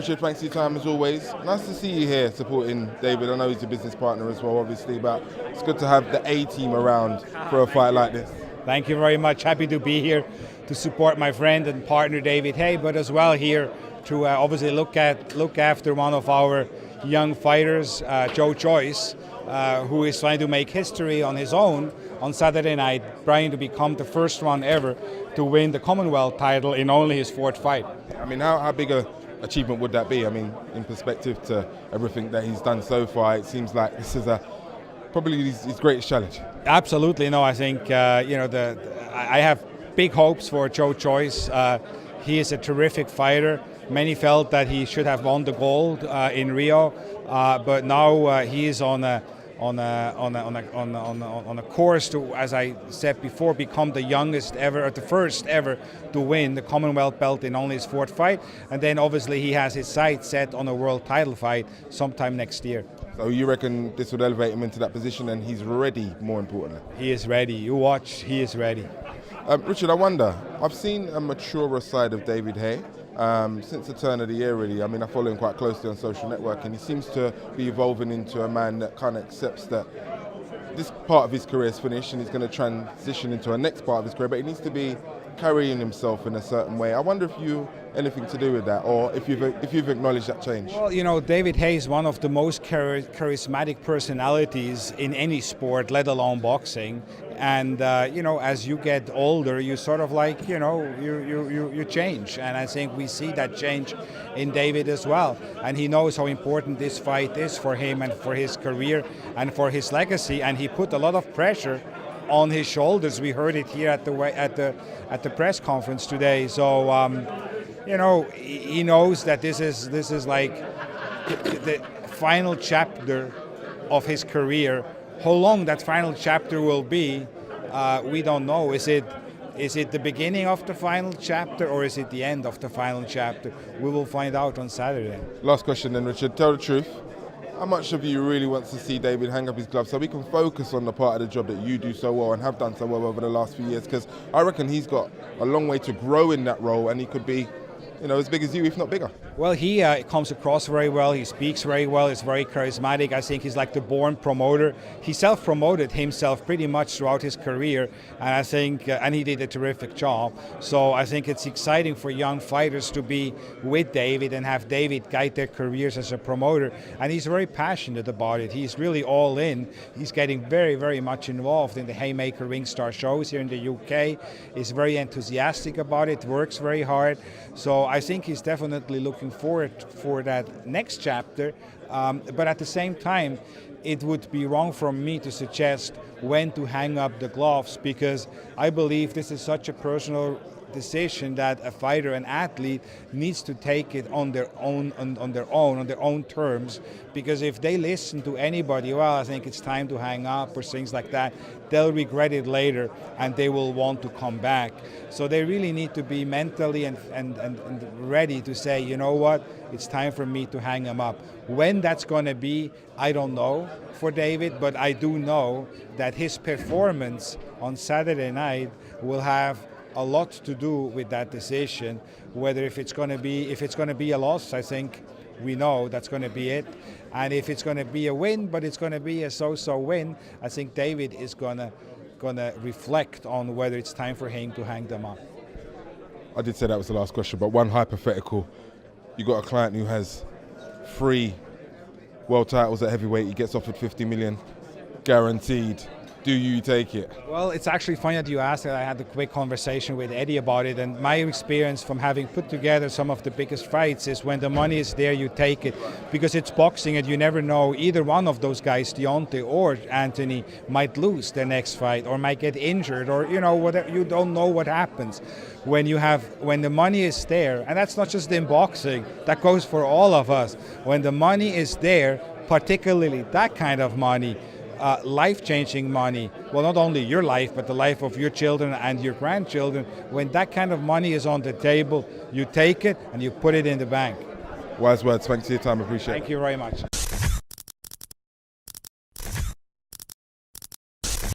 Richard, thanks for your time as always. Nice to see you here supporting David. I know he's a business partner as well, obviously, but it's good to have the A-team around for a fight like this. Thank you very much. Happy to be here to support my friend and partner David Haye, but as well here to obviously look after one of our young fighters, Joyce, who is trying to make history on his own on Saturday night, trying to become the first one ever to win the Commonwealth title in only his fourth fight. I mean, how big a achievement would that be? I mean, in perspective to everything that he's done so far, it seems like this is probably his greatest challenge. Absolutely, no. I think I have big hopes for Joyce. He is a terrific fighter. Many felt that he should have won the gold in Rio, but now he is on a course to, as I said before, become the youngest ever, or the first ever, to win the Commonwealth belt in only his fourth fight. And then obviously he has his sights set on a world title fight sometime next year. So you reckon this would elevate him into that position, and he's ready, more importantly? He is ready. You watch, he is ready. Richard, I wonder, I've seen a maturer side of David Haye since the turn of the year, really. I mean, I follow him quite closely on social network, and he seems to be evolving into a man that kind of accepts that this part of his career is finished and he's going to transition into a next part of his career, but he needs to be carrying himself in a certain way. I wonder if you anything to do with that, or if you've acknowledged that change. Well, you know, David Haye is one of the most charismatic personalities in any sport, let alone boxing. And as you get older, you sort of like, you change. And I think we see that change in David as well. And he knows how important this fight is for him and for his career and for his legacy. And he put a lot of pressure on his shoulders. We heard it here at the press conference today. So he knows that this is like the final chapter of his career. How long that final chapter will be, we don't know. Is it the beginning of the final chapter, or is it the end of the final chapter? We will find out on Saturday. Last question then, Richard. Tell the truth. How much of you really wants to see David hang up his gloves so we can focus on the part of the job that you do so well and have done so well over the last few years? Because I reckon he's got a long way to grow in that role, and he could be as big as you, if not bigger. Well, he comes across very well. He speaks very well. He's very charismatic. I think he's like the born promoter. He self-promoted himself pretty much throughout his career, and I think, and he did a terrific job. So I think it's exciting for young fighters to be with David and have David guide their careers as a promoter. And he's very passionate about it. He's really all in. He's getting very, very much involved in the Haymaker Ring Star shows here in the UK. He's very enthusiastic about it. Works very hard. So I think he's definitely looking forward for that next chapter, but at the same time, it would be wrong for me to suggest when to hang up the gloves, because I believe this is such a personal decision that a fighter, an athlete, needs to take it on their own terms. Because if they listen to anybody, well, I think it's time to hang up or things like that, they'll regret it later and they will want to come back. So they really need to be mentally and ready to say, you know what, it's time for me to hang him up. When that's going to be, I don't know for David, but I do know that his performance on Saturday night will have a lot to do with that decision. Whether if it's going to be a loss, I think we know that's going to be it. And if it's going to be a win, but it's going to be a so-so win, I think David is going to reflect on whether it's time for him to hang them up. I did say that was the last question, but one hypothetical. You got a client who has 3 world titles at heavyweight. He gets offered 50 million, guaranteed. Do you take it? Well, it's actually funny that you asked that. I had a quick conversation with Eddie about it, and my experience from having put together some of the biggest fights is when the money is there, you take it, because it's boxing and you never know. Either one of those guys, Deontay or Anthony, might lose their next fight or might get injured, or whatever. You don't know what happens when the money is there, and that's not just in boxing. That goes for all of us. When the money is there, particularly that kind of money, life-changing money, well, not only your life, but the life of your children and your grandchildren. When that kind of money is on the table, you take it and you put it in the bank. Wise words. Thanks for your time. Appreciate it. Thank you very much.